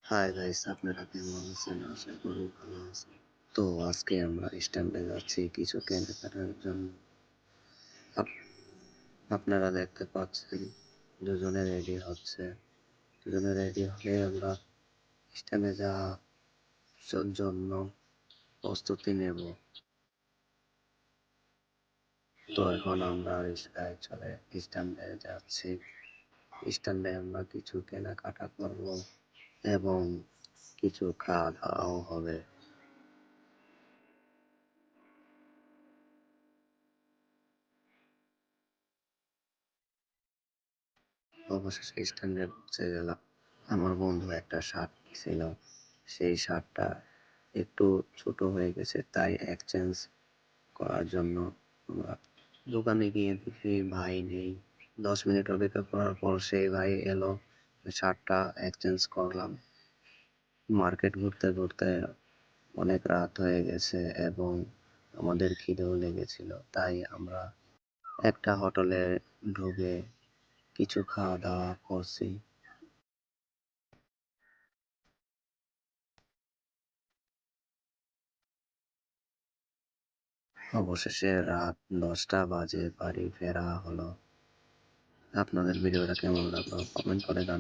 Hi guys, আপনারা কেমন আছেন? আশা করি ভালো আছেন। তো আজকে আমরা স্ট্যান্ডে যাচ্ছি কিছু কেনাকাটার জন্য। আপ- আপনারা দেখতে পাচ্ছেন দুজনে রেডি হচ্ছে। দুজনে রেডি হয়ে আমরা স্ট্যান্ডে যাওয়ার জন্য প্রস্তুতি নেব। তো এখন আমরা রিক্সায় চলে স্ট্যান্ডে যাচ্ছি। স্ট্যান্ডে আমরা কিছু কেনাকাটা করব এবং কিছু খাওয়া দাওয়াও হবে। অবশেষে স্ট্যান্ডে পৌঁছে গেলাম। আমার বন্ধু একটা শার্ট ছিল, সেই শার্টটা একটু ছোট হয়ে গেছে, তাই এক্সচেঞ্জ করার জন্য আমরা দোকানে গিয়ে দেখি ভাই নেই। 10 মিনিট অপেক্ষা করার পর সেই ভাই এলো, শার্টটা এক্সচেঞ্জ করলাম। মার্কেট ঘুরতে ঘুরতে অনেক রাত হয়ে গেছে এবং আমাদের খিদেও লেগেছিল, তাই আমরা একটা হোটেলে ঢুকে কিছু খাওয়া দাওয়া করছি। অবশেষে রাত 10টা বাজে বাড়ি ফেরা হলো। আপনাদের ভিডিওটা কেমন লাগলো কমেন্ট করে জানাবেন।